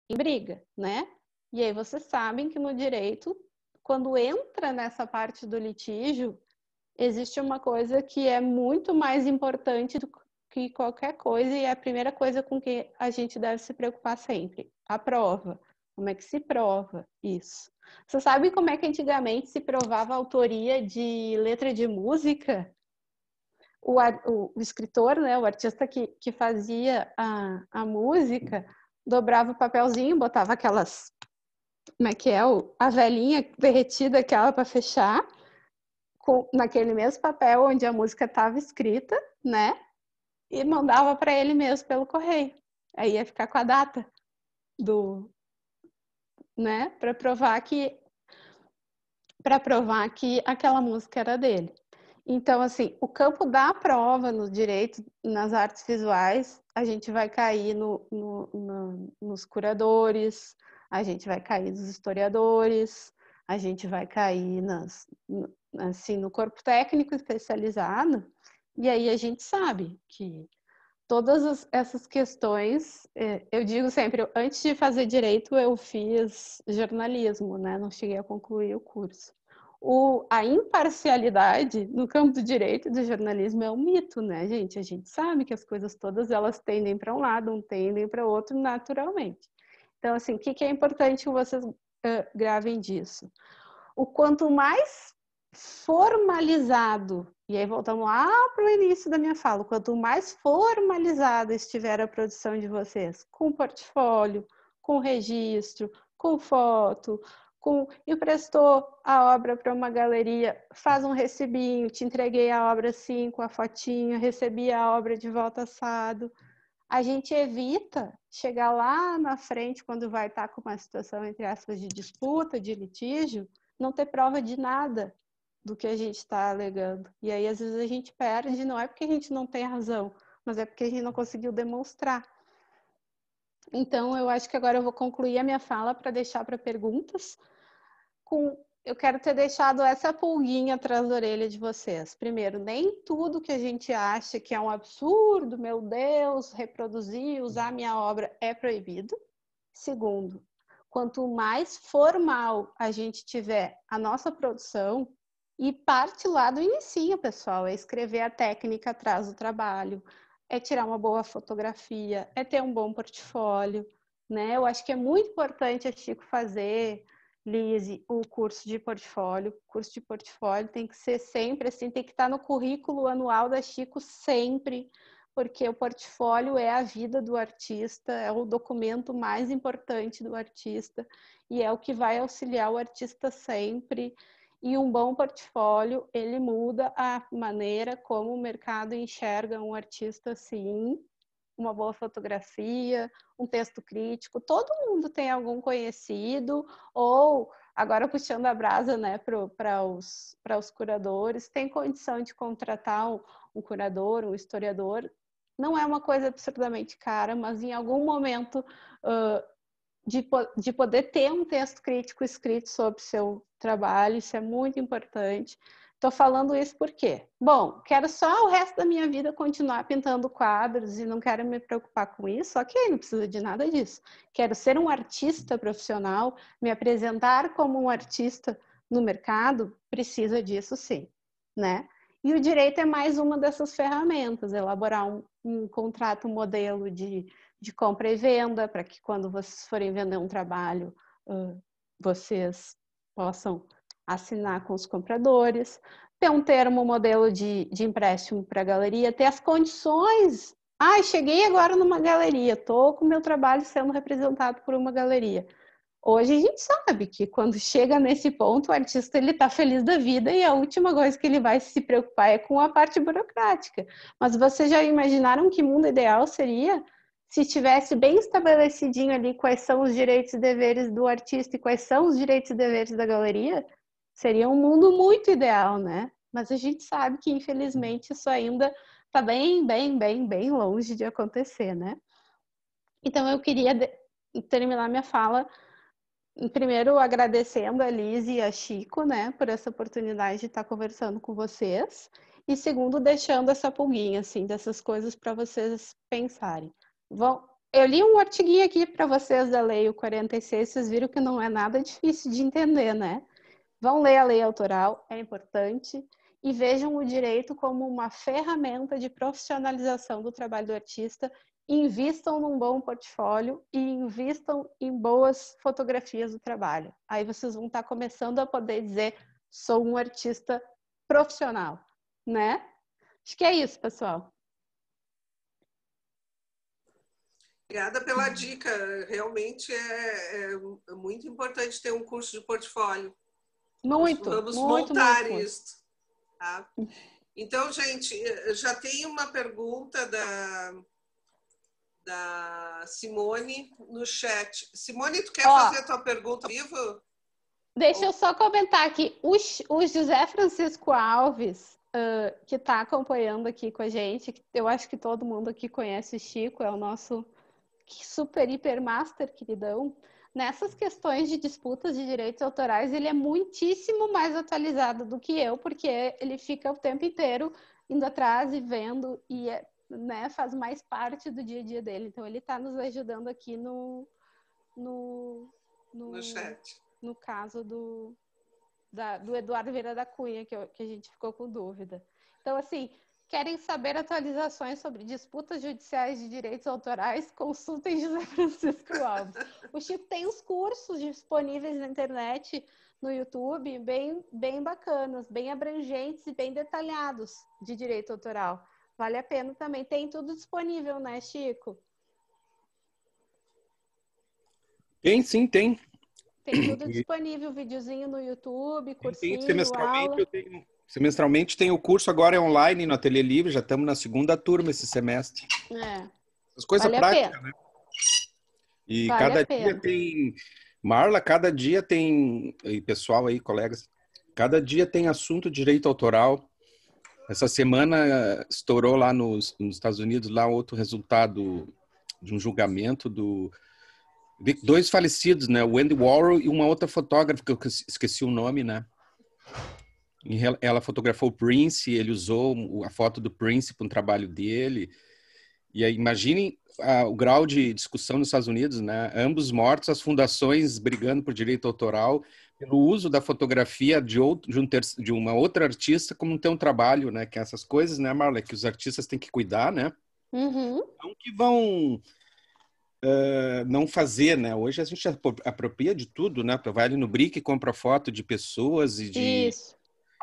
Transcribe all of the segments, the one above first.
em briga, né? E aí vocês sabem que no direito, quando entra nessa parte do litígio, existe uma coisa que é muito mais importante do que qualquer coisa e é a primeira coisa com que a gente deve se preocupar sempre: a prova. Como é que se prova isso? Você sabe como é que antigamente se provava a autoria de letra de música? O escritor, né, o artista que fazia a música, dobrava o papelzinho, botava aquelas, como é que é, a velhinha derretida, aquela para fechar, naquele mesmo papel onde a música estava escrita, né? E mandava para ele mesmo pelo correio. Aí ia ficar com a data do, né? Para provar que aquela música era dele. Então, assim, o campo da prova no direito, nas artes visuais, a gente vai cair nos curadores, a gente vai cair nos historiadores, a gente vai cair assim, no corpo técnico especializado, e aí a gente sabe que todas essas questões, eu digo sempre, antes de fazer direito, eu fiz jornalismo, né? Não cheguei a concluir o curso. A imparcialidade no campo do direito e do jornalismo é um mito, né, gente? A gente sabe que as coisas todas elas tendem para um lado, não tendem para o outro naturalmente. Então, assim, o que é importante que vocês gravem disso? O quanto mais formalizado, e aí voltamos lá para o início da minha fala, quanto mais formalizada estiver a produção de vocês, com portfólio, com registro, com foto, emprestou a obra para uma galeria, faz um recibinho, te entreguei a obra assim, com a fotinho, recebi a obra de volta assado. A gente evita chegar lá na frente, quando vai estar com uma situação, entre aspas, de disputa, de litígio, não ter prova de nada do que a gente está alegando. E aí, às vezes, a gente perde, não é porque a gente não tem razão, mas é porque a gente não conseguiu demonstrar. Então, eu acho que agora eu vou concluir a minha fala para deixar para perguntas. Eu quero ter deixado essa pulguinha atrás da orelha de vocês. Primeiro, nem tudo que a gente acha que é um absurdo, meu Deus, reproduzir, usar minha obra é proibido. Segundo, quanto mais formal a gente tiver a nossa produção, e parte lá do inicinho, pessoal, é escrever a técnica atrás do trabalho, é tirar uma boa fotografia, é ter um bom portfólio, né? Eu acho que é muito importante a Chico fazer, Lise, o curso de portfólio. O curso de portfólio tem que ser sempre assim, tem que estar no currículo anual da Chico sempre, porque o portfólio é a vida do artista, é o documento mais importante do artista e é o que vai auxiliar o artista sempre. E um bom portfólio, ele muda a maneira como o mercado enxerga um artista, sim. Uma boa fotografia, um texto crítico, todo mundo tem algum conhecido, ou agora puxando a brasa, né, para os curadores, tem condição de contratar um curador, um historiador. Não é uma coisa absurdamente cara, mas em algum momento de poder ter um texto crítico escrito sobre o seu trabalho, isso é muito importante. Estou falando isso por quê? Bom, quero só o resto da minha vida continuar pintando quadros e não quero me preocupar com isso, ok, não precisa de nada disso. Quero ser um artista profissional, me apresentar como um artista no mercado, precisa disso sim, né? E o direito é mais uma dessas ferramentas, elaborar um contrato modelo de compra e venda, para que quando vocês forem vender um trabalho, vocês possam assinar com os compradores, ter um termo modelo de empréstimo para a galeria, ter as condições. Cheguei agora numa galeria, estou com o meu trabalho sendo representado por uma galeria. Hoje a gente sabe que quando chega nesse ponto, o artista ele está feliz da vida e a última coisa que ele vai se preocupar é com a parte burocrática. Mas vocês já imaginaram que mundo ideal seria se tivesse bem estabelecidinho ali quais são os direitos e deveres do artista e quais são os direitos e deveres da galeria? Seria um mundo muito ideal, né? Mas a gente sabe que, infelizmente, isso ainda está bem longe de acontecer, né? Então, eu queria terminar minha fala primeiro agradecendo a Liz e a Chico, né, por essa oportunidade de estar conversando com vocês. E segundo, deixando essa pulguinha, assim, dessas coisas para vocês pensarem. Eu li um artiguinho aqui para vocês da Lei 46, vocês viram que não é nada difícil de entender, né? Vão ler a lei autoral, é importante, e vejam o direito como uma ferramenta de profissionalização do trabalho do artista. Invistam num bom portfólio e invistam em boas fotografias do trabalho. Aí vocês vão estar começando a poder dizer: sou um artista profissional, né? Acho que é isso, pessoal. Obrigada pela dica. Realmente é muito importante ter um curso de portfólio. Vamos montar isso. Tá? Então, gente, já tem uma pergunta da Simone no chat. Simone, tu quer fazer a tua pergunta ao vivo? Deixa eu só comentar aqui. O José Francisco Alves, que está acompanhando aqui com a gente, eu acho que todo mundo aqui conhece o Chico, é o nosso super, hiper, master queridão. Nessas questões de disputas de direitos autorais, ele é muitíssimo mais atualizado do que eu, porque ele fica o tempo inteiro indo atrás e vendo, e né, faz mais parte do dia a dia dele. Então, ele está nos ajudando aqui no chat. No caso do Eduardo Vieira da Cunha, que a gente ficou com dúvida. Então, assim, querem saber atualizações sobre disputas judiciais de direitos autorais? Consultem José Francisco Alves. O Chico tem os cursos disponíveis na internet, no YouTube, bem bacanas, bem abrangentes e bem detalhados de direito autoral. Vale a pena também. Tem tudo disponível, né, Chico? Tem, sim, tem. Tem tudo disponível, videozinho no YouTube, cursinho, semestralmente, aula. Semestralmente tem o curso, agora é online no Ateliê Livre, já estamos na segunda turma esse semestre. As coisas práticas, né? E cada dia tem... Marla, cada dia tem... E pessoal aí, colegas, cada dia tem assunto de direito autoral. Essa semana estourou lá nos Estados Unidos lá outro resultado de um julgamento do... Dois falecidos, né? O Andy Warhol e uma outra fotógrafa, que eu esqueci o nome, né? Ela fotografou o Prince, ele usou a foto do Prince para um trabalho dele. E aí, imaginem o grau de discussão nos Estados Unidos, né? Ambos mortos, as fundações brigando por direito autoral, pelo uso da fotografia de uma outra artista como ter um trabalho, né? Que essas coisas, né, Marla, que os artistas têm que cuidar, né? Uhum. Não que vão... não fazer, né? Hoje a gente apropria de tudo, né? Vai ali no Brick e compra foto de pessoas e de... Isso.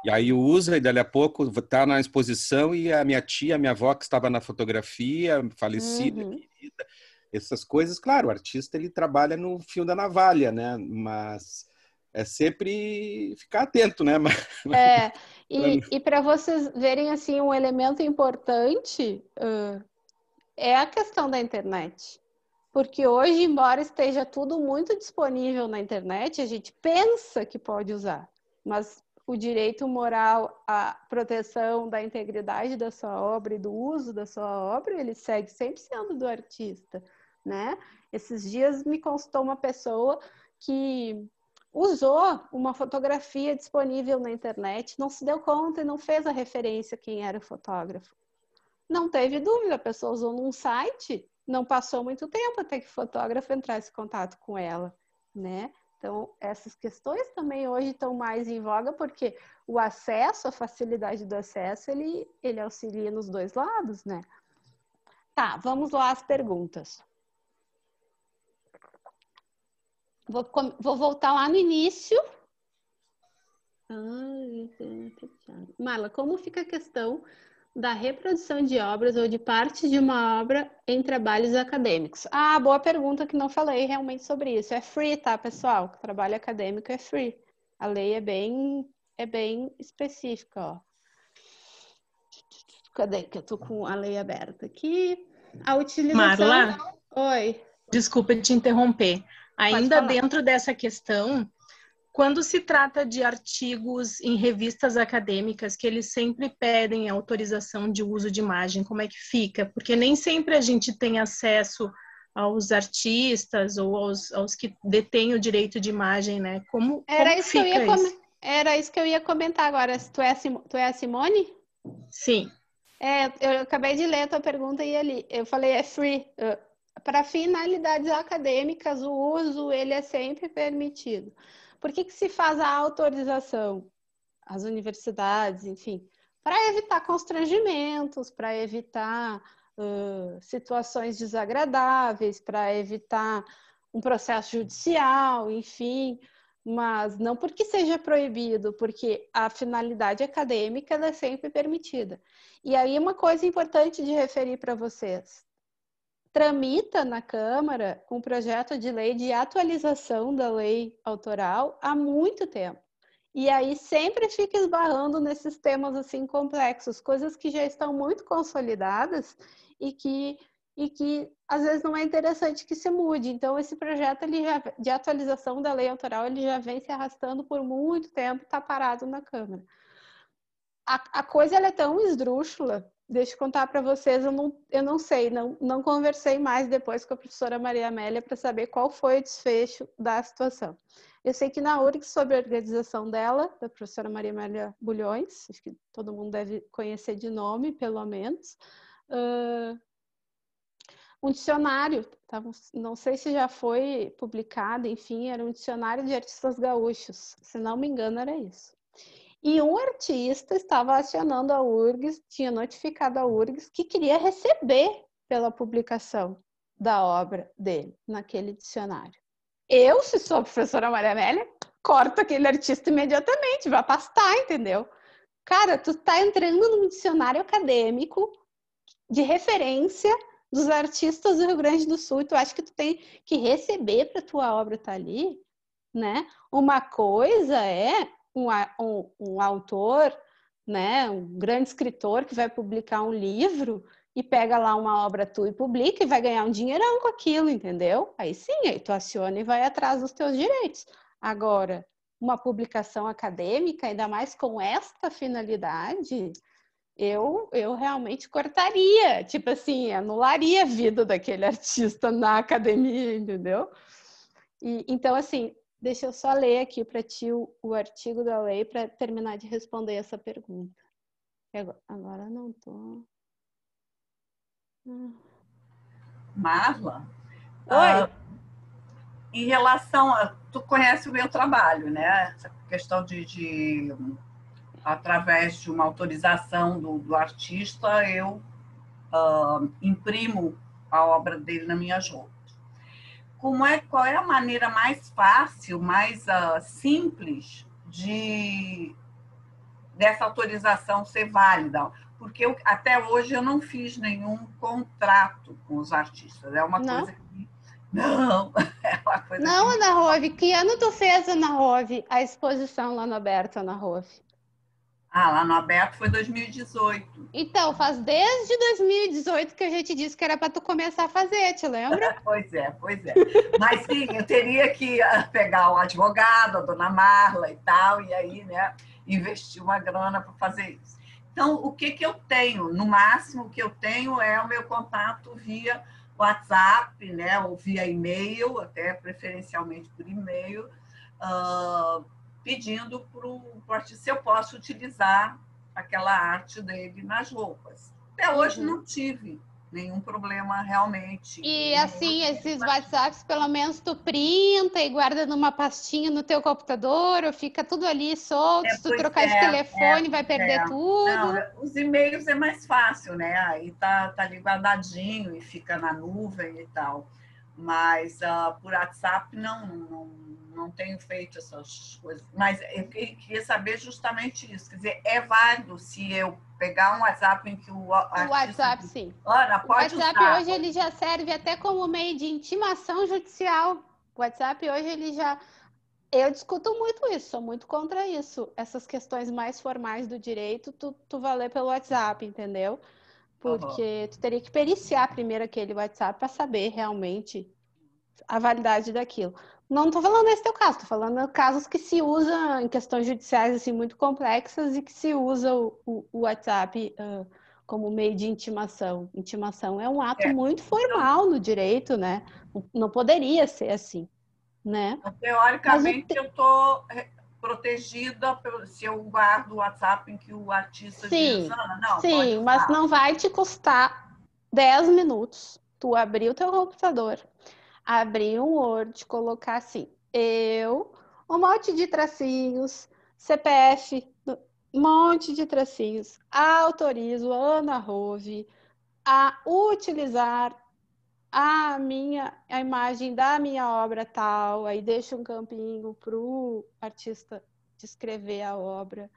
E aí usa e dali a pouco tá na exposição e a minha tia, a minha avó que estava na fotografia, falecida, querida. Essas coisas, claro, o artista ele trabalha no fio da navalha, né? Mas é sempre ficar atento, né? E para vocês verem assim um elemento importante é a questão da internet. Porque hoje, embora esteja tudo muito disponível na internet, a gente pensa que pode usar, mas o direito moral, a proteção da integridade da sua obra e do uso da sua obra, ele segue sempre sendo do artista, né? Esses dias me consultou uma pessoa que usou uma fotografia disponível na internet, não se deu conta e não fez a referência quem era o fotógrafo. Não teve dúvida, a pessoa usou num site, não passou muito tempo até que o fotógrafo entrasse em contato com ela, né? Então, essas questões também hoje estão mais em voga, porque o acesso, a facilidade do acesso, ele auxilia nos dois lados, né? Tá, vamos lá às perguntas. Vou voltar lá no início. Marla, como fica a questão da reprodução de obras ou de partes de uma obra em trabalhos acadêmicos? Ah, boa pergunta, que não falei realmente sobre isso. É free, tá, pessoal? O trabalho acadêmico é free. A lei é bem específica, ó. Cadê que eu tô com a lei aberta aqui? A utilização... Marla, oi. Desculpa te interromper. Ainda dentro dessa questão, quando se trata de artigos em revistas acadêmicas que eles sempre pedem autorização de uso de imagem, como é que fica? Porque nem sempre a gente tem acesso aos artistas ou aos que detêm o direito de imagem, né? Como fica isso? Era isso que eu ia comentar agora. Tu é a Simone? Sim. Eu acabei de ler a tua pergunta e ali eu falei é free. para finalidades acadêmicas, o uso ele é sempre permitido. Por que se faz a autorização? As universidades, enfim, para evitar constrangimentos, para evitar situações desagradáveis, para evitar um processo judicial, enfim, mas não porque seja proibido, porque a finalidade acadêmica ela é sempre permitida. E aí uma coisa importante de referir para vocês, tramita na Câmara um projeto de lei de atualização da lei autoral há muito tempo. E aí sempre fica esbarrando nesses temas assim complexos, coisas que já estão muito consolidadas e que às vezes não é interessante que se mude. Então esse projeto de atualização da lei autoral ele já vem se arrastando por muito tempo, está parado na Câmara. A coisa ela é tão esdrúxula, deixa eu contar para vocês, eu não sei, não conversei mais depois com a professora Maria Amélia para saber qual foi o desfecho da situação. Eu sei que na URGS, sob a organização dela, da professora Maria Amélia Bulhões, acho que todo mundo deve conhecer de nome, pelo menos, um dicionário, não sei se já foi publicado, enfim, era um dicionário de artistas gaúchos, se não me engano era isso. E um artista estava acionando a URGS, tinha notificado a URGS que queria receber pela publicação da obra dele naquele dicionário. Eu, se sou a professora Maria Amélia, corto aquele artista imediatamente, vai pastar, entendeu? Cara, tu tá entrando num dicionário acadêmico de referência dos artistas do Rio Grande do Sul e tu acha que tu tem que receber para tua obra estar ali, né? Uma coisa é um autor, né, um grande escritor que vai publicar um livro e pega lá uma obra tua e publica e vai ganhar um dinheirão com aquilo, entendeu? Aí sim, aí tu aciona e vai atrás dos teus direitos. Agora, uma publicação acadêmica, ainda mais com esta finalidade, eu realmente cortaria, tipo assim, anularia a vida daquele artista na academia, entendeu? Então, assim, deixa eu só ler aqui para ti o artigo da lei para terminar de responder essa pergunta. Agora não tô... Marla? Oi? Em relação a... Tu conhece o meu trabalho, né? Essa questão através de uma autorização do artista, eu imprimo a obra dele nas minhas roupas. Qual é a maneira mais fácil, mais simples dessa autorização ser válida? Porque até hoje eu não fiz nenhum contrato com os artistas. É uma coisa que... Não, é uma coisa não, que... Ana Rove, que ano tu fez, Ana Rove, a exposição lá no Aberto, Ana Rove? Lá no Aberto foi 2018. Então, faz desde 2018 que a gente disse que era para tu começar a fazer, te lembra? Pois é. Mas sim, eu teria que pegar o advogado, a dona Marla e tal, e aí, né, investir uma grana para fazer isso. Então, o que eu tenho? No máximo, o que eu tenho é o meu contato via WhatsApp, né, ou via e-mail, até preferencialmente por e-mail, pedindo para o artista se eu posso utilizar aquela arte dele nas roupas. Até hoje não tive nenhum problema realmente. E assim, esses WhatsApps, pelo menos tu printa e guarda numa pastinha no teu computador, ou fica tudo ali solto, se tu trocar de telefone vai perder tudo. Não, os e-mails é mais fácil, né? Aí tá ali guardadinho e fica na nuvem e tal. Mas por WhatsApp não tenho feito essas coisas. Mas eu queria saber justamente isso. Quer dizer, é válido se eu pegar um WhatsApp em que o WhatsApp, sim. Ana, pode o WhatsApp usar. Hoje ele já serve até como meio de intimação judicial. O WhatsApp hoje ele já... Eu discuto muito isso, sou muito contra isso. Essas questões mais formais do direito, tu vai ler pelo WhatsApp, entendeu? Porque tu teria que periciar primeiro aquele WhatsApp para saber realmente a validade daquilo. Não estou falando nesse teu caso, estou falando de casos que se usam em questões judiciais assim, muito complexas e que se usa o WhatsApp como meio de intimação. Intimação é um ato muito formal no direito, né? Não poderia ser assim, né? Teoricamente, eu estou protegida se eu guardo o WhatsApp em que o artista diz... Sim, mas não vai te custar 10 minutos tu abrir o teu computador, abrir um Word, colocar assim, um monte de tracinhos, CPF, um monte de tracinhos, autorizo Ana Rove a utilizar a imagem da minha obra tal, aí deixa um campinho para o artista descrever a obra,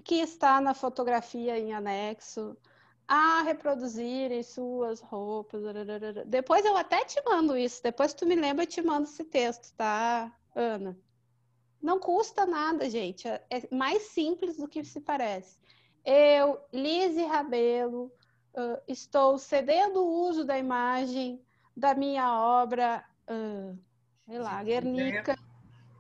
que está na fotografia em anexo, a reproduzirem suas roupas. Depois eu até te mando isso, depois tu me lembra, eu te mando esse texto, tá, Ana? Não custa nada, gente, é mais simples do que se parece. Eu, Lise Rabelo, estou cedendo o uso da imagem da minha obra, sei lá, Guernica,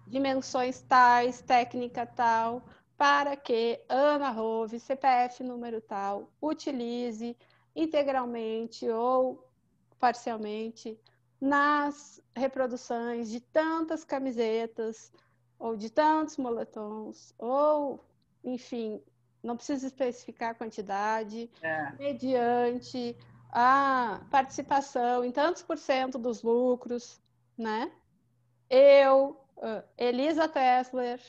dimensões tais, técnica tal, para que Ana Rove, CPF número tal, utilize integralmente ou parcialmente nas reproduções de tantas camisetas ou de tantos moletons, ou, enfim, não precisa especificar a quantidade, mediante a participação em tantos por cento dos lucros, né? Eu, Elisa Tessler,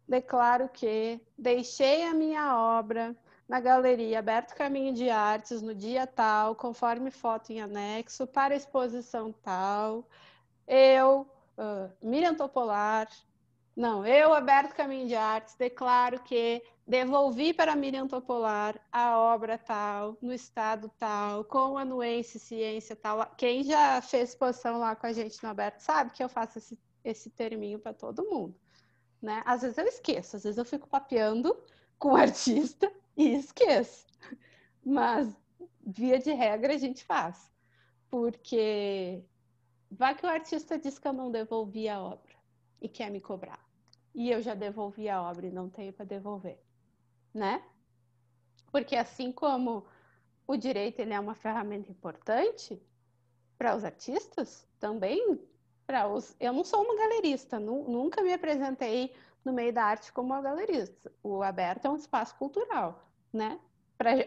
declaro que deixei a minha obra na Galeria Aberto Caminho de Artes no dia tal, conforme foto em anexo, para exposição tal. Eu, Miriam Topolar, eu, Aberto Caminho de Artes, declaro que devolvi para Miriam Topolar a obra tal, no estado tal, com anuência, ciência tal. Quem já fez exposição lá com a gente no Aberto sabe que eu faço esse terminho para todo mundo, né? Às vezes eu esqueço, às vezes eu fico papeando com o artista e esqueço. Mas, via de regra, a gente faz. Porque vai que o artista diz que eu não devolvi a obra e quer me cobrar. E eu já devolvi a obra e não tenho para devolver, né? Porque assim como o direito ele é uma ferramenta importante para os artistas, também para os... Eu não sou uma galerista, nunca me apresentei no meio da arte como uma galerista. O Aberto é um espaço cultural, né?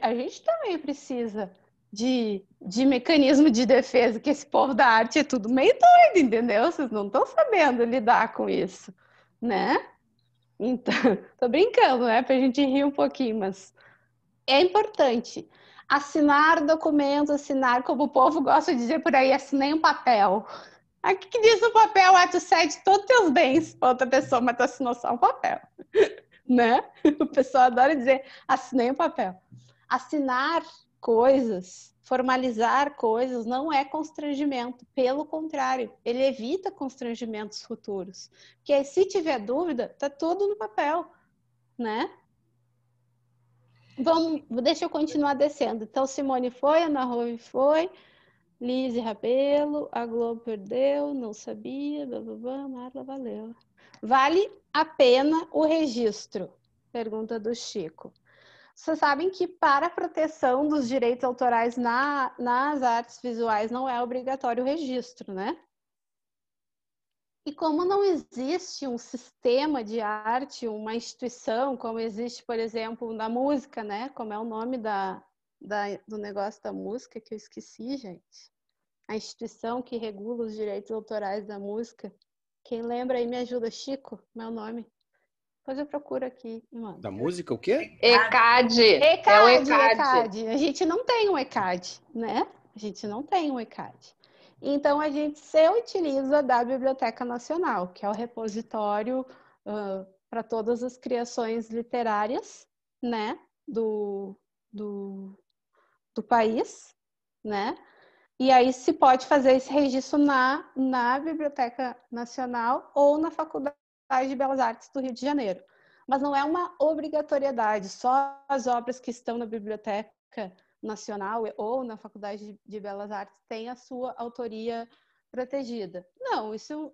A gente também precisa de mecanismo de defesa, que esse povo da arte é tudo meio doido, entendeu? Vocês não estão sabendo lidar com isso, né? Então, tô brincando, né? Pra gente rir um pouquinho, mas é importante. Assinar documentos, assinar, como o povo gosta de dizer por aí, assinei um papel. Aí o que diz no papel? Tu cede todos os teus bens para outra pessoa, mas tu assinou só um papel. Né? O pessoal adora dizer, assinei um papel. Assinar coisas, formalizar coisas, não é constrangimento. Pelo contrário, ele evita constrangimentos futuros. Porque aí, se tiver dúvida, tá tudo no papel, né? Deixa eu continuar descendo. Então, Simone foi, Ana Rove foi, Lise Rabelo, a Globo perdeu, não sabia, Marla valeu. Vale a pena o registro? Pergunta do Chico. Vocês sabem que para a proteção dos direitos autorais nas artes visuais não é obrigatório o registro, né? E como não existe um sistema de arte, uma instituição, como existe, por exemplo, na música, né? Como é o nome do negócio da música, que eu esqueci, gente. A instituição que regula os direitos autorais da música. Quem lembra aí me ajuda, Chico, meu nome. Depois eu procuro aqui, mano. Da música, o quê? ECAD. É o ECAD. A gente não tem um ECAD, né? A gente não tem um ECAD. Então, a gente se utiliza da Biblioteca Nacional, que é o repositório para todas as criações literárias, né, do país, né? E aí se pode fazer esse registro na Biblioteca Nacional ou na Faculdade de Belas Artes do Rio de Janeiro. Mas não é uma obrigatoriedade, só as obras que estão na Biblioteca Nacional ou na Faculdade de Belas Artes têm a sua autoria protegida. Não, isso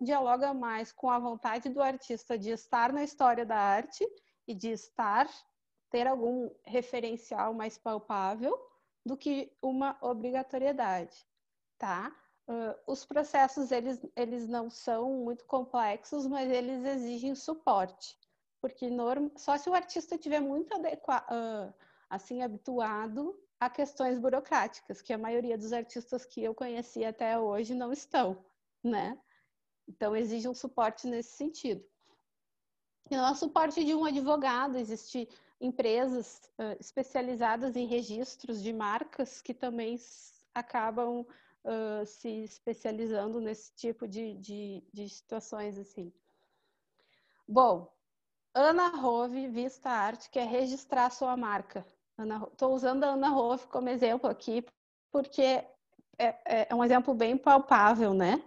dialoga mais com a vontade do artista de estar na história da arte e de ter algum referencial mais palpável do que uma obrigatoriedade, tá? Os processos, eles não são muito complexos, mas eles exigem suporte, porque só se o artista estiver muito assim, habituado a questões burocráticas, que a maioria dos artistas que eu conheci até hoje não estão, né? Então, exige um suporte nesse sentido. E não é suporte de um advogado, existem empresas especializadas em registros de marcas que também acabam se especializando nesse tipo de situações, assim. Bom, Ana Rove Vista Arte quer registrar sua marca. Estou usando a Ana Rove como exemplo aqui, porque é um exemplo bem palpável, né?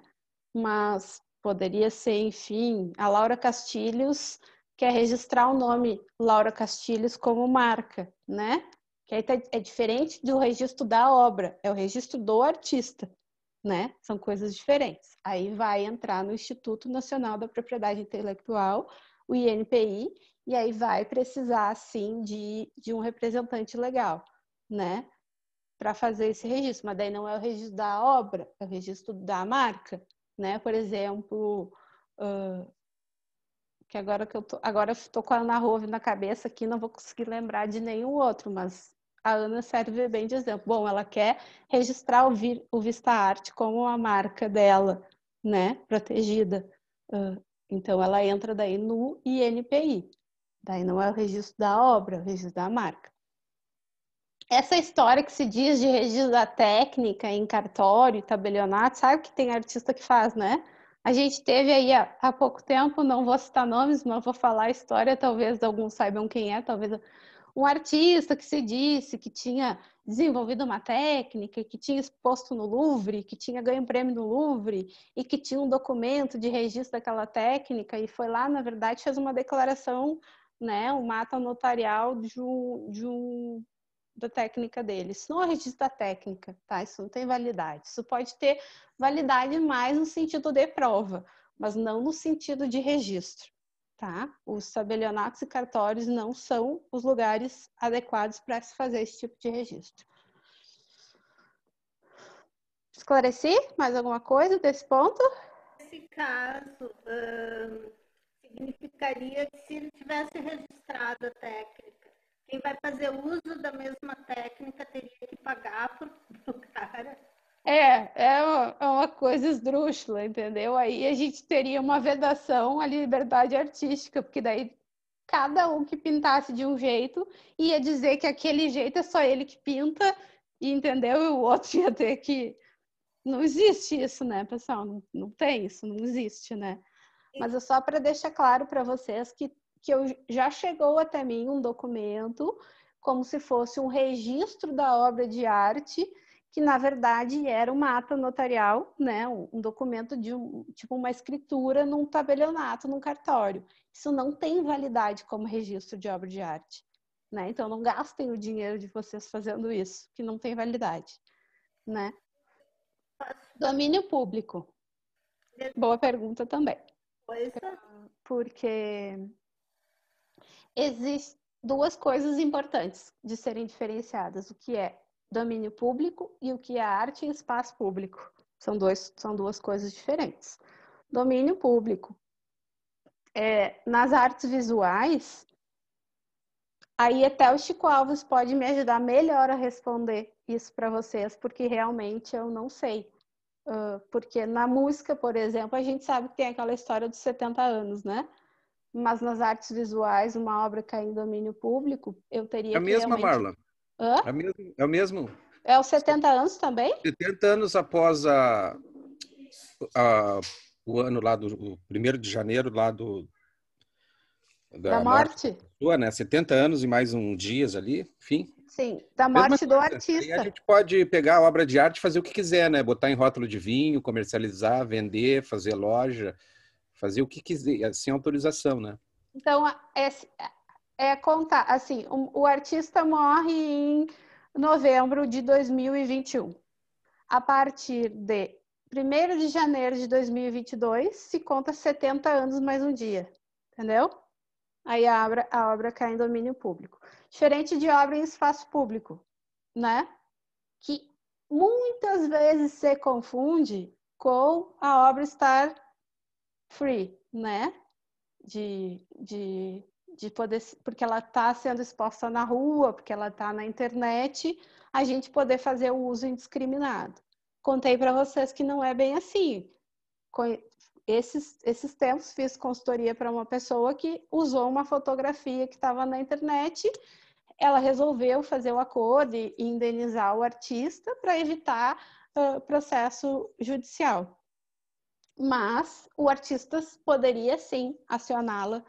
Mas poderia ser, enfim, a Laura Castilhos quer registrar o nome Laura Castilhos como marca, né? Que aí é diferente do registro da obra, é o registro do artista, né? São coisas diferentes. Aí vai entrar no Instituto Nacional da Propriedade Intelectual, o INPI, e aí vai precisar, sim, de um representante legal, né? Para fazer esse registro. Mas daí não é o registro da obra, é o registro da marca, né? Por exemplo, que agora estou com a Ana Rove na cabeça aqui, não vou conseguir lembrar de nenhum outro, mas a Ana serve bem de exemplo. Bom, ela quer registrar o Vista Arte como a marca dela, né? Protegida. Então, ela entra daí no INPI. Daí não é o registro da obra, é o registro da marca. Essa história que se diz de registro da técnica em cartório, tabelionato, sabe que tem artista que faz, né? A gente teve aí há pouco tempo, não vou citar nomes, mas vou falar a história, talvez alguns saibam quem é, talvez um artista que se disse que tinha desenvolvido uma técnica, que tinha exposto no Louvre, que tinha ganho prêmio no Louvre e que tinha um documento de registro daquela técnica e foi lá, na verdade, fez uma declaração, né, uma ata notarial da técnica dele. Isso não é registro da técnica, tá? Isso não tem validade. Isso pode ter validade mais no sentido de prova, mas não no sentido de registro, tá? Os tabelionatos e cartórios não são os lugares adequados para se fazer esse tipo de registro. Esclareci mais alguma coisa desse ponto? Nesse caso, significaria que se ele tivesse registrado a técnica, quem vai fazer uso da mesma técnica teria que pagar pro cara. É uma coisa esdrúxula, entendeu? Aí a gente teria uma vedação à liberdade artística, porque daí cada um que pintasse de um jeito ia dizer que aquele jeito é só ele que pinta, entendeu? E o outro ia ter que... Não existe isso, né, pessoal? Não tem isso, não existe, né? Mas é só para deixar claro para vocês que já chegou até mim um documento como se fosse um registro da obra de arte, que na verdade era uma ata notarial, né? Um documento de tipo uma escritura num tabelionato, num cartório. Isso não tem validade como registro de obra de arte, né? Então não gastem o dinheiro de vocês fazendo isso, que não tem validade, né? Domínio público. Boa pergunta também. Porque existem duas coisas importantes de serem diferenciadas, o que é domínio público e o que é arte em espaço público. São duas coisas diferentes. Domínio público. Nas artes visuais, aí até o Chico Alves pode me ajudar melhor a responder isso para vocês, porque realmente eu não sei. Porque na música, por exemplo, a gente sabe que tem aquela história dos 70 anos, né? Mas nas artes visuais, uma obra cair em domínio público, eu teria que realmente... Marla. É o mesmo? É os 70 anos também? 70 anos após o ano lá o 1º de janeiro lá da morte? Pessoa, né? 70 anos e mais dias ali, enfim. Sim, da morte do artista. Aí a gente pode pegar a obra de arte e fazer o que quiser, né? Botar em rótulo de vinho, comercializar, vender, fazer loja, fazer o que quiser, sem autorização, né? Então, contar, assim, o artista morre em novembro de 2021. A partir de 1º de janeiro de 2022, se conta 70 anos mais um dia, entendeu? Aí a obra cai em domínio público. Diferente de obra em espaço público, né? Que muitas vezes se confunde com a obra estar free, né? De poder, porque ela está sendo exposta na rua, porque ela está na internet, a gente poder fazer o uso indiscriminado. Contei para vocês que não é bem assim. Esses tempos fiz consultoria para uma pessoa que usou uma fotografia que estava na internet. Ela resolveu fazer o acordo e indenizar o artista para evitar processo judicial. Mas o artista poderia sim acioná-la,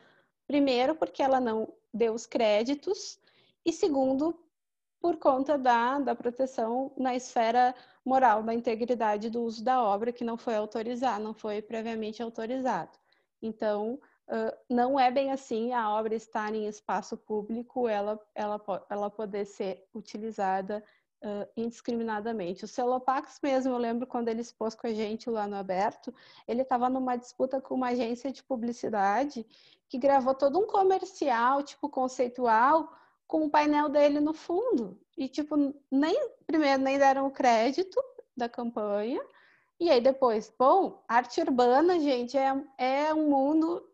primeiro porque ela não deu os créditos e segundo por conta da proteção na esfera moral, da integridade do uso da obra, que não foi autorizado, não foi previamente autorizado. Então, não é bem assim a obra estar em espaço público, ela poder ser utilizada indiscriminadamente. O Celopax mesmo, eu lembro quando ele expôs com a gente lá no Aberto, ele estava numa disputa com uma agência de publicidade que gravou todo um comercial, tipo, conceitual, com o painel dele no fundo. E, tipo, primeiro nem deram o crédito da campanha, e aí depois, bom, arte urbana, gente, é um mundo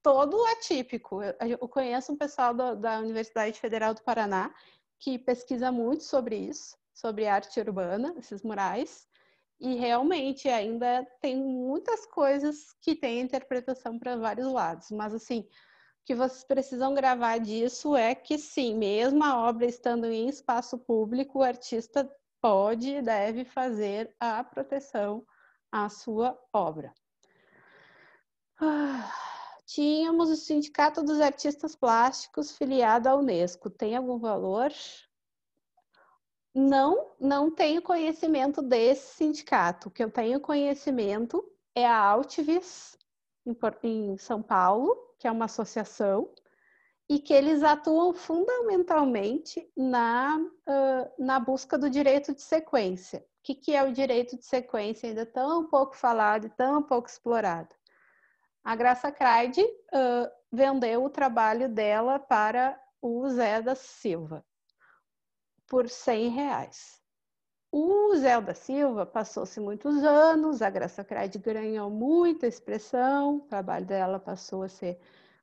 todo atípico. Eu conheço um pessoal da Universidade Federal do Paraná que pesquisa muito sobre isso, sobre arte urbana, esses murais, e realmente ainda tem muitas coisas que têm interpretação para vários lados, mas assim, o que vocês precisam gravar disso é que sim, mesmo a obra estando em espaço público, o artista pode e deve fazer a proteção à sua obra. Tínhamos o Sindicato dos Artistas Plásticos filiado à Unesco. Tem algum valor? Não tenho conhecimento desse sindicato. O que eu tenho conhecimento é a Altivis, em São Paulo, que é uma associação, e que eles atuam fundamentalmente na busca do direito de sequência. O que é o direito de sequência? Ainda tão pouco falado e tão pouco explorado. A Graça Craide vendeu o trabalho dela para o Zé da Silva por R$100. O Zé da Silva passou-se muitos anos, a Graça Craide ganhou muita expressão, o trabalho dela passou a ser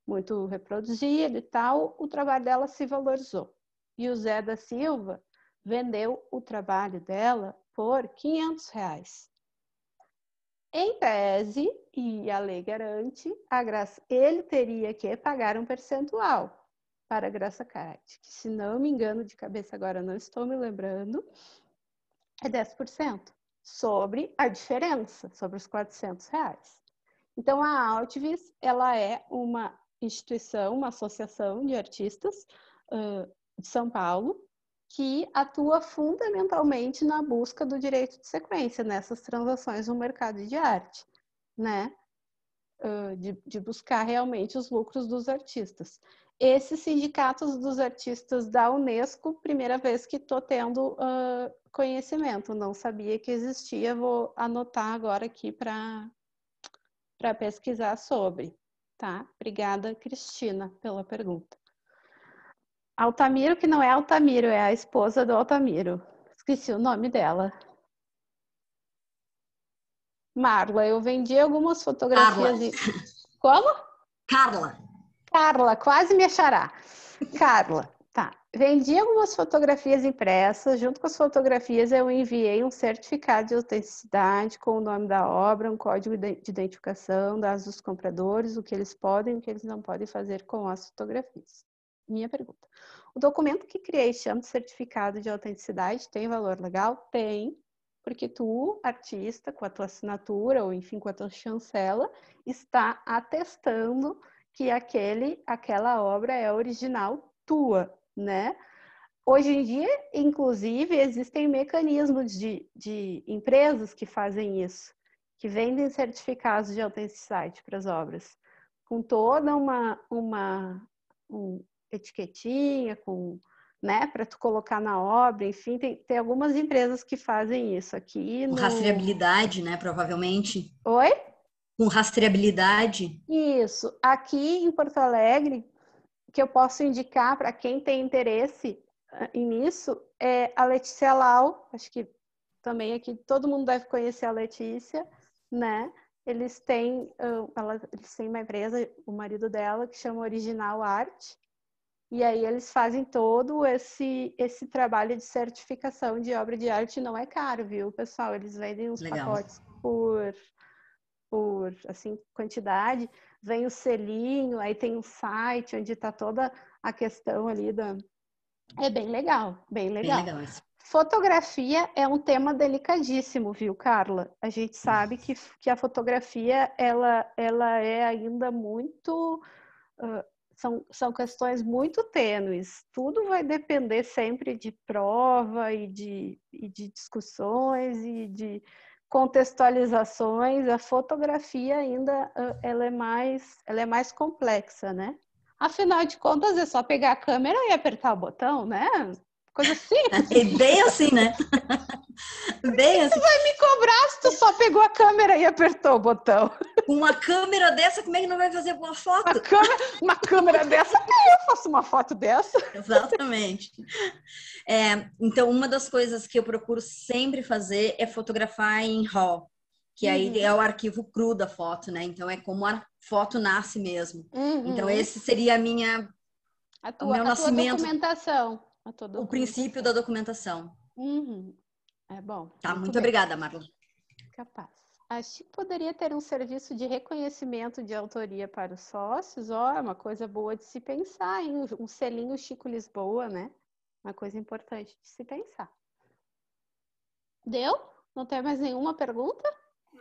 muito reproduzido e tal, o trabalho dela se valorizou. E o Zé da Silva vendeu o trabalho dela por R$500. Em tese, e a lei garante, ele teria que pagar um percentual para a Graça Craide, que se não me engano, de cabeça agora não estou me lembrando, é 10% sobre a diferença, sobre os R$400. Então, a Altivis, ela é uma instituição, uma associação de artistas de São Paulo, que atua fundamentalmente na busca do direito de sequência, nessas transações no mercado de arte, né? De buscar realmente os lucros dos artistas. Esses sindicatos dos artistas da Unesco, primeira vez que estou tendo conhecimento, não sabia que existia, vou anotar agora aqui para pesquisar sobre, tá? Obrigada, Cristina, pela pergunta. Altamiro, que não é Altamiro, é a esposa do Altamiro. Esqueci o nome dela. Marla, eu vendi algumas fotografias... Como? Carla, quase me achará. Carla, tá. Vendi algumas fotografias impressas. Junto com as fotografias, eu enviei um certificado de autenticidade com o nome da obra, um código de identificação, dados dos compradores, o que eles podem e o que eles não podem fazer com as fotografias. Minha pergunta. O documento que criei chama de certificado de autenticidade, tem valor legal? Tem, porque tu, artista, com a tua assinatura, ou enfim, com a tua chancela, está atestando que aquela obra é original tua, né? Hoje em dia, inclusive, existem mecanismos de empresas que fazem isso, que vendem certificados de autenticidade para as obras, com toda uma etiquetinha, né, para tu colocar na obra, enfim, tem algumas empresas que fazem isso aqui. Com rastreabilidade, né, provavelmente. Oi? Com rastreabilidade. Isso. Aqui em Porto Alegre, que eu posso indicar para quem tem interesse nisso, é a Letícia Lau, acho que também aqui todo mundo deve conhecer a Letícia, né? Eles têm uma empresa, o marido dela, que chama Original Arte, E aí eles fazem todo esse trabalho de certificação de obra de arte. Não é caro, viu, pessoal? Eles vendem os pacotes por assim, quantidade. Vem o selinho, aí tem um site onde está toda a questão ali da... É bem legal, bem legal. Bem legal isso. Fotografia é um tema delicadíssimo, viu, Carla? A gente sabe que a fotografia, ela é ainda muito... São questões muito tênues. Tudo vai depender sempre de prova e de discussões e de contextualizações. A fotografia ainda ela é mais complexa, né? Afinal de contas, é só pegar a câmera e apertar o botão, né? Coisa simples. É bem assim, né? Bem assim. Tu vai me cobrar se tu só pegou a câmera e apertou o botão? Com uma câmera dessa, como é que não vai fazer uma foto? Uma câmera dessa, eu faço uma foto dessa. Exatamente. Então, uma das coisas que eu procuro sempre fazer é fotografar em RAW, que aí é o arquivo cru da foto, né? Então, é como a foto nasce mesmo. Então, esse seria o meu nascimento. Documentação. O princípio da documentação. É bom. Tá, muito obrigada, Marla. Capaz. A Chico poderia ter um serviço de reconhecimento de autoria para os sócios. É uma coisa boa de se pensar, hein? Um selinho Chico Lisboa, né? Uma coisa importante de se pensar. Deu? Não tem mais nenhuma pergunta?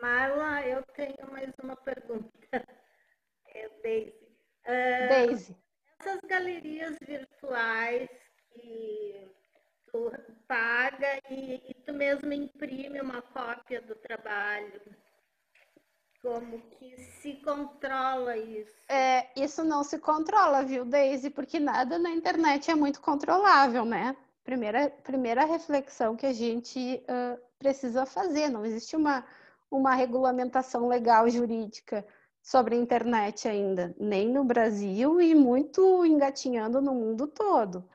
Marla, eu tenho mais uma pergunta. Daisy. Daisy. Essas galerias virtuais que tu paga e tu mesmo imprime uma cópia do trabalho. Como que se controla isso? Isso não se controla, viu, Daisy? Porque nada na internet é muito controlável, né? Primeira reflexão que a gente precisa fazer. Não existe uma regulamentação legal jurídica sobre a internet ainda, nem no Brasil e muito engatinhando no mundo todo.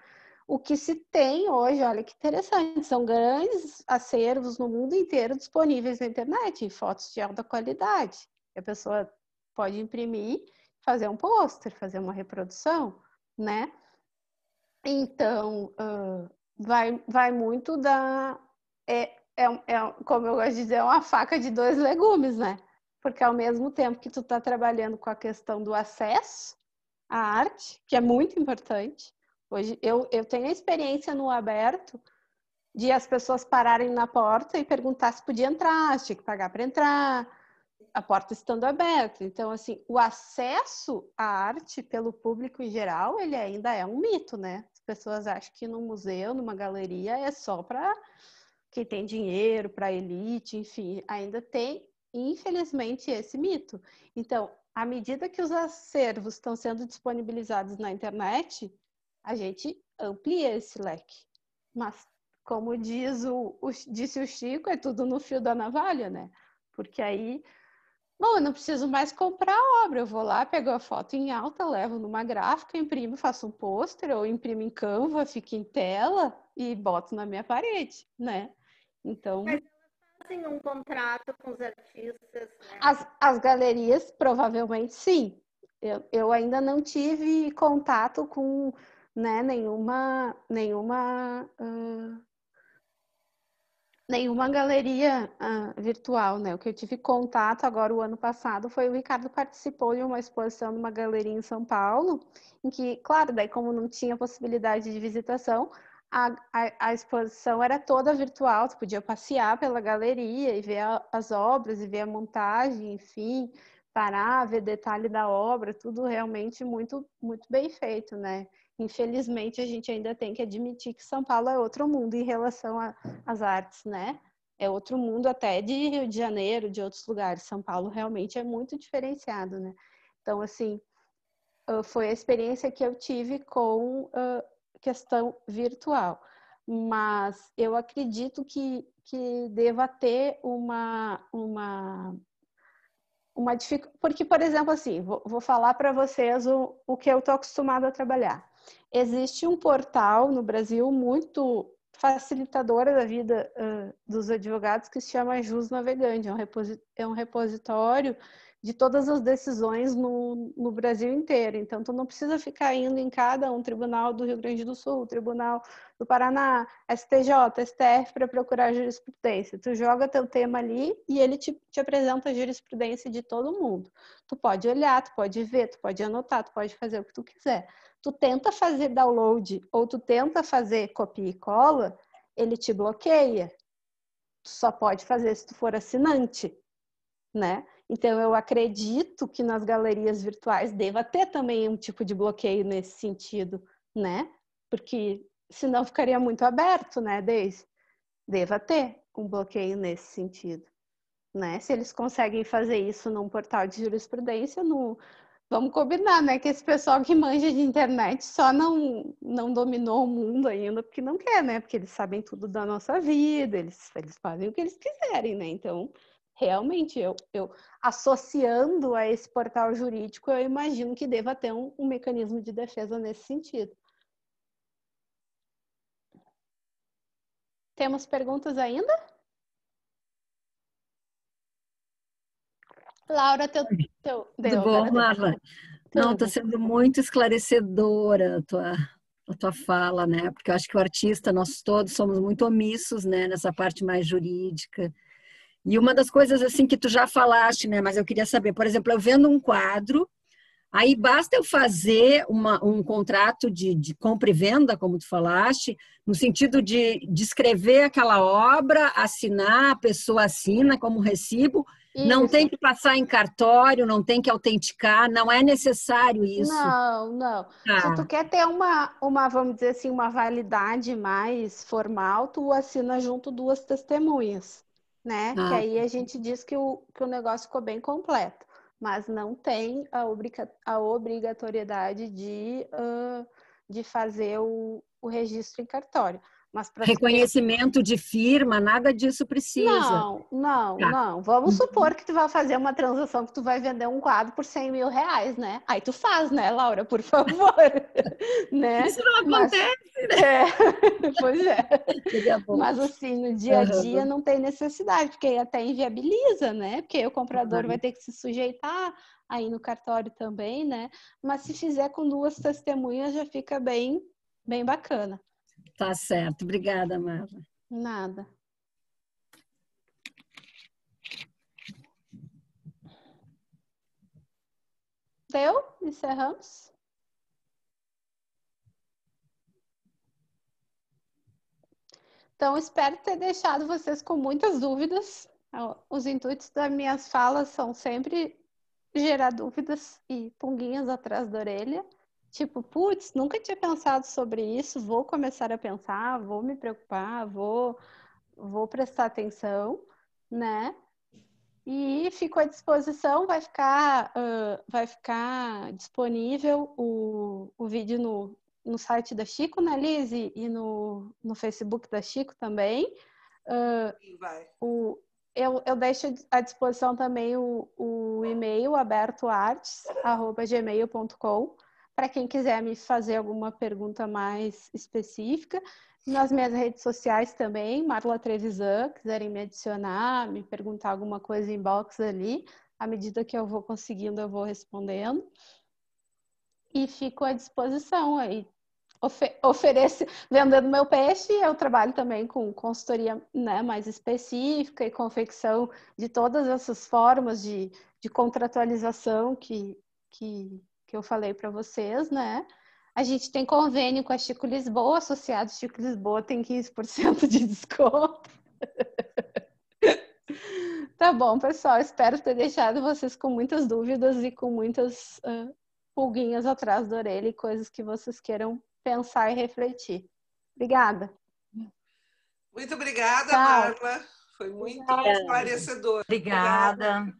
O que se tem hoje, olha que interessante, são grandes acervos no mundo inteiro disponíveis na internet, fotos de alta qualidade. A pessoa pode imprimir, fazer um pôster, fazer uma reprodução, né? Então, vai muito da... como eu gosto de dizer, é uma faca de dois legumes, né? Porque ao mesmo tempo que tu está trabalhando com a questão do acesso à arte, que é muito importante. Hoje eu tenho a experiência no aberto de as pessoas pararem na porta e perguntar se podia entrar, se tinha que pagar para entrar, a porta estando aberta. Então, assim, o acesso à arte pelo público em geral, ele ainda é um mito, né? As pessoas acham que num museu, numa galeria, é só para quem tem dinheiro, para elite, enfim. Ainda tem, infelizmente, esse mito. Então, à medida que os acervos estão sendo disponibilizados na internet, a gente amplia esse leque. Mas, como disse o Chico, é tudo no fio da navalha, né? Porque aí, eu não preciso mais comprar a obra. Eu vou lá, pego a foto em alta, levo numa gráfica, imprimo, faço um pôster, ou imprimo em Canva, fica em tela e boto na minha parede, né? Então... Mas elas fazem um contrato com os artistas, né? As galerias, provavelmente, sim. Eu ainda não tive contato com, né, nenhuma galeria virtual, né? O que eu tive contato agora o ano passado foi o Ricardo participou de uma exposição numa galeria em São Paulo, em que, claro, daí como não tinha possibilidade de visitação, a exposição era toda virtual, tu podia passear pela galeria e ver as obras e ver a montagem, enfim, parar, ver detalhe da obra, tudo realmente muito, muito bem feito, né? Infelizmente, a gente ainda tem que admitir que São Paulo é outro mundo em relação às artes, né? É outro mundo até de Rio de Janeiro, de outros lugares. São Paulo realmente é muito diferenciado, né? Então, assim, foi a experiência que eu tive com questão virtual. Mas eu acredito que deva ter uma dificuldade. Porque, por exemplo, assim, vou falar para vocês o que eu estou acostumada a trabalhar. Existe um portal no Brasil muito facilitador da vida dos advogados que se chama Jus Navegante. É um repositório de todas as decisões no Brasil inteiro. Então, tu não precisa ficar indo em cada um tribunal do Rio Grande do Sul, tribunal do Paraná, STJ, STF, para procurar jurisprudência. Tu joga teu tema ali e ele te apresenta a jurisprudência de todo mundo. Tu pode olhar, tu pode ver, tu pode anotar, tu pode fazer o que tu quiser. Tu tenta fazer download ou tu tenta fazer copia e cola, ele te bloqueia. Tu só pode fazer se tu for assinante, né? Então, eu acredito que nas galerias virtuais deva ter também um tipo de bloqueio nesse sentido, né? Porque senão ficaria muito aberto, né, Deise? Deva ter um bloqueio nesse sentido, né? Se eles conseguem fazer isso num portal de jurisprudência, vamos combinar, né? Que esse pessoal que manja de internet só não dominou o mundo ainda porque não quer, né? Porque eles sabem tudo da nossa vida, eles fazem o que eles quiserem, né? Então, realmente, eu associando a esse portal jurídico, eu imagino que deva ter um mecanismo de defesa nesse sentido. Temos perguntas ainda? Laura, Tudo bom, Marla? Não, está sendo muito esclarecedora a tua fala, né? Porque eu acho que o artista, nós todos somos muito omissos, né? Nessa parte mais jurídica. E uma das coisas assim que tu já falaste, né? Mas eu queria saber, por exemplo, eu vendo um quadro, aí basta eu fazer um contrato de compra e venda, como tu falaste, no sentido de descrever aquela obra, assinar, a pessoa assina como recibo, isso. Não tem que passar em cartório, não tem que autenticar, não é necessário isso. Não. Tá. Se tu quer ter uma, vamos dizer assim, uma validade mais formal, tu assina junto duas testemunhas, né? Que aí a gente diz que o negócio ficou bem completo. Mas não tem a obrigatoriedade de fazer o registro em cartório. Mas reconhecimento de firma, nada disso precisa. Não. Vamos supor que tu vai fazer uma transação que tu vai vender um quadro por 100 mil reais, né? Aí tu faz, né, Laura? Por favor. Né? Isso não acontece, né? Pois é. Mas assim, no dia a dia não tem necessidade, porque aí até inviabiliza, né? Porque aí o comprador vai ter que se sujeitar aí no cartório também, né? Mas se fizer com duas testemunhas já fica bem bacana. Tá certo. Obrigada, Marla. Nada. Deu? Encerramos? Então, espero ter deixado vocês com muitas dúvidas. Os intuitos das minhas falas são sempre gerar dúvidas e punguinhas atrás da orelha. Tipo, putz, nunca tinha pensado sobre isso, vou começar a pensar, vou me preocupar, vou prestar atenção, né? E fico à disposição, vai ficar disponível o vídeo no site da Chico, né, Liz? E no Facebook da Chico também. Vai. Eu deixo à disposição também o e-mail abertoartes@gmail.com para quem quiser me fazer alguma pergunta mais específica. Nas minhas redes sociais também, Marla Trevisan, quiserem me adicionar, me perguntar alguma coisa em box ali, à medida que eu vou conseguindo, eu vou respondendo. E fico à disposição aí. Vendendo meu peixe, eu trabalho também com consultoria, né, mais específica e confecção de todas essas formas de contratualização que eu falei para vocês, né? A gente tem convênio com a Chico Lisboa, associado Chico Lisboa tem 15% de desconto. Tá bom, pessoal, espero ter deixado vocês com muitas dúvidas e com muitas pulguinhas atrás da orelha e coisas que vocês queiram pensar e refletir. Obrigada. Muito obrigada, Marla. Foi muito esclarecedor. Obrigada.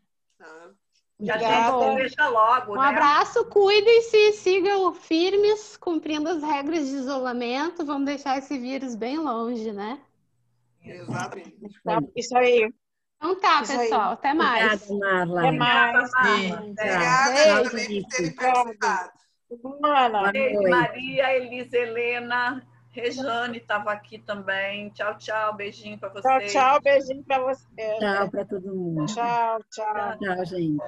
Obrigada. Veja logo, um abraço, cuidem-se e sigam firmes, cumprindo as regras de isolamento. Vamos deixar esse vírus bem longe, né? Exatamente. Isso aí. Então tá, pessoal. Até mais. Obrigada, Marla. Até mais. Obrigada também por terem participado. Beijo, Maria, Elisa, Helena, Rejane estava aqui também. Tchau, tchau. Beijinho para vocês. Tchau, beijinho para você. Tchau para todo mundo. Tchau. Tchau, gente.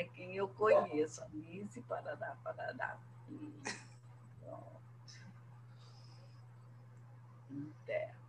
é quem eu conheço. Alice, Paraná, Paraná. Pronto. Terra.